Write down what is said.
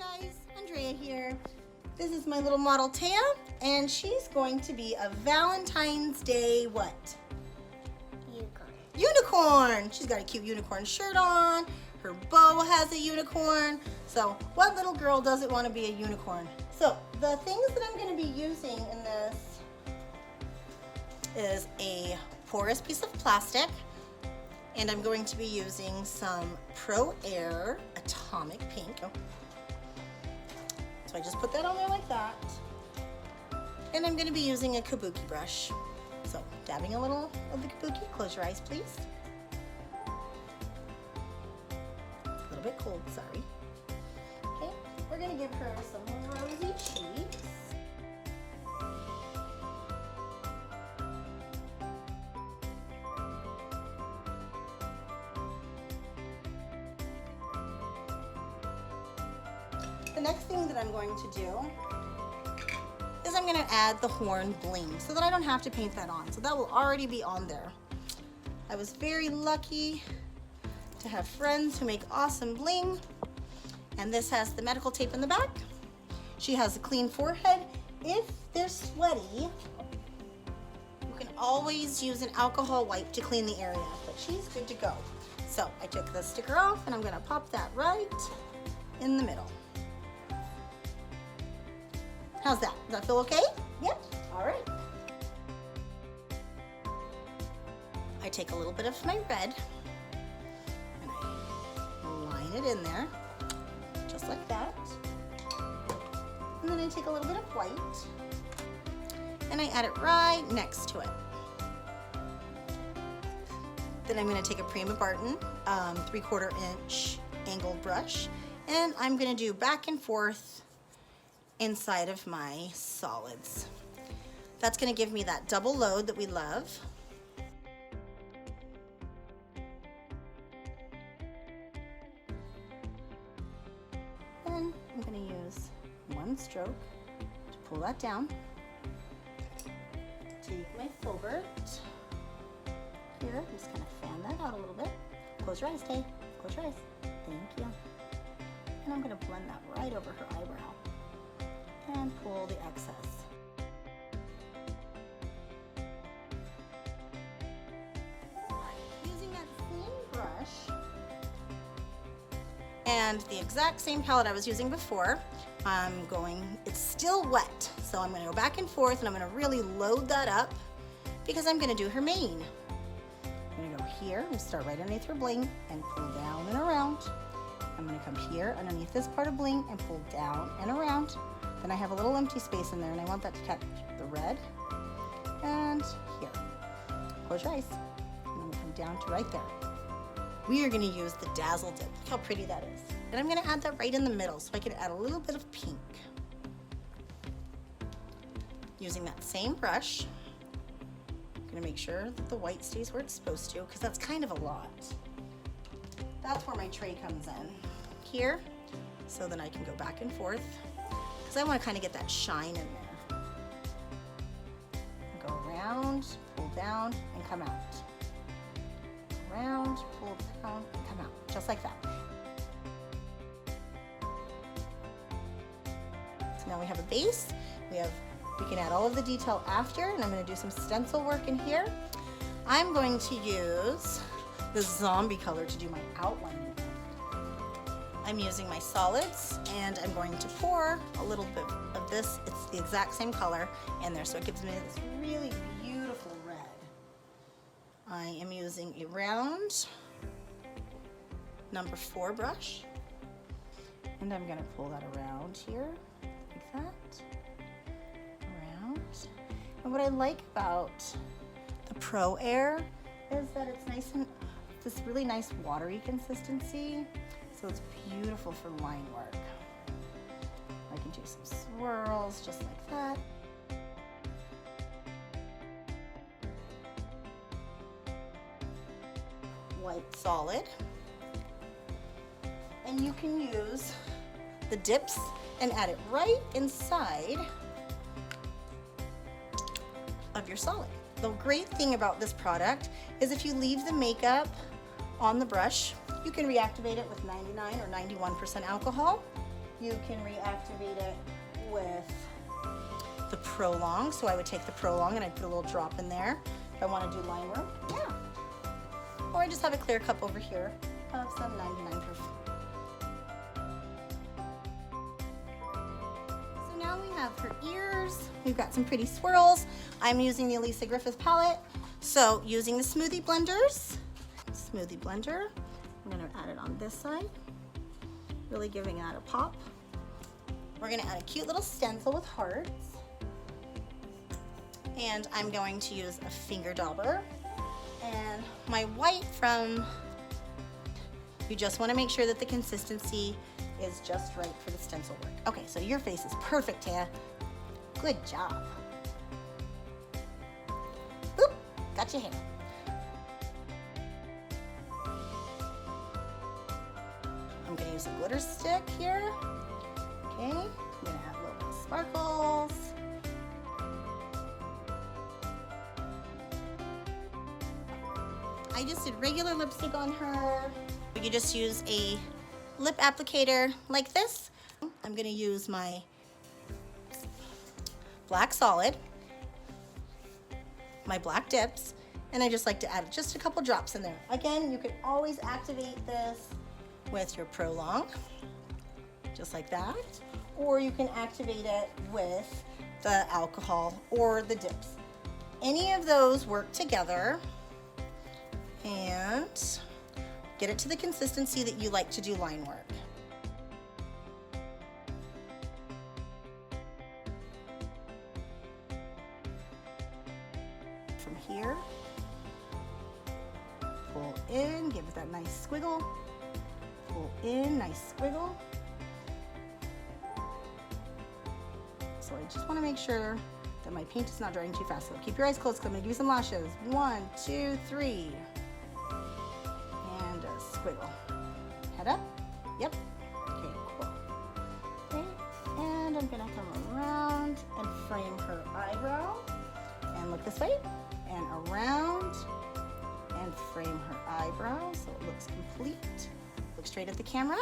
guys, Andrea here. This is my little model Taya, and she's going to be a Valentine's Day what? Unicorn. Unicorn! She's got a cute unicorn shirt on. Her bow has a unicorn. So what little girl doesn't want to be a unicorn? So the things that I'm going to be using in this is a porous piece of plastic, and I'm going to be using some ProAiir Atomic Pink. So I just put that on there like that. And I'm going to be using a kabuki brush. So dabbing a little of the kabuki. Close your eyes, please. A little bit cold, sorry. Okay, we're going to give her some rosy cheeks. The next thing that I'm going to do is I'm going to add the horn bling so that I don't have to paint that on. So that will already be on there. I was very lucky to have friends who make awesome bling. And this has the medical tape in the back. She has a clean forehead. If they're sweaty, you can always use an alcohol wipe to clean the area, but she's good to go. So I took the sticker off and I'm going to pop that right in the middle. How's that? Does that feel okay? Yep. All right. I take a little bit of my red and I line it in there, just like that. And then I take a little bit of white and I add it right next to it. Then I'm going to take a Prima Barton 3/4 inch angled brush, and I'm going to do back and forth inside of my solids. That's going to give me that double load that we love. Then I'm going to use one stroke to pull that down. Take my filbert here, I'm just kind of fan that out a little bit. Close your eyes, Tay. Close your eyes. Thank you. And I'm going to blend that right over her eyebrow and pull the excess. Using that same brush and the exact same palette I was using before, it's still wet, so I'm going to go back and forth and I'm going to really load that up because I'm going to do her mane. I'm going to go here and start right underneath her bling and pull down and around. I'm going to come here underneath this part of bling and pull down and around. Then I have a little empty space in there and I want that to catch the red. And here. Close your eyes. And then we'll come down to right there. We are going to use the Dazzle Dip. Look how pretty that is. And I'm going to add that right in the middle so I can add a little bit of pink. Using that same brush, I'm going to make sure that the white stays where it's supposed to because that's kind of a lot. That's where my tray comes in. Here, so then I can go back and forth. Because I want to kind of get that shine in there. Go around, pull down, and come out. Around, pull down, and come out. Just like that. So now we have a base. We can add all of the detail after, and I'm going to do some stencil work in here. I'm going to use the zombie color to do my outlining. I'm using my solids and I'm going to pour a little bit of this. It's the exact same color in there, so it gives me this really beautiful red. I am using a round number 4 brush, and I'm going to pull that around here like that, around. And what I like about the ProAiir is that it's nice and this really nice watery consistency. So it's beautiful for line work. I can do some swirls just like that. White solid. And you can use the dips and add it right inside of your solid. The great thing about this product is if you leave the makeup on the brush, you can reactivate it with 99 or 91% alcohol, You can reactivate it with the Pro Long. So I would take the Pro Long and I'd put a little drop in there if I want to do line work. Yeah. Or I just have a clear cup over here of some 99 perfume. So now we have her ears. We've got some pretty swirls. I'm using the Elisa Griffith palette. So using the smoothie blenders, smoothie blender, I'm gonna add it on this side, really giving that a pop. We're gonna add a cute little stencil with hearts. And I'm going to use a finger dauber. And my white from, you just wanna make sure that the consistency is just right for the stencil work. Okay, so your face is perfect, Taya. Good job. Oop, got your hair. I'm gonna use a glitter stick here. Okay, I'm gonna add a little bit of sparkles. I just did regular lipstick on her. You just use a lip applicator like this. I'm gonna use my black solid, my black dips, and I just like to add just a couple drops in there. Again, you can always activate this with your Pro Long, just like that, or you can activate it with the alcohol or the dips. Any of those work together and get it to the consistency that you like to do line work. From here, pull in, give it that nice squiggle, pull in, nice squiggle. So I just want to make sure that my paint is not drying too fast. So keep your eyes closed because I'm going to give you some lashes. 1, 2, 3. And a squiggle. Head up. Yep. Okay, cool. Okay, and I'm going to come around and frame her eyebrow. And look this way. And around and frame her eyebrow so it looks complete. Look straight at the camera.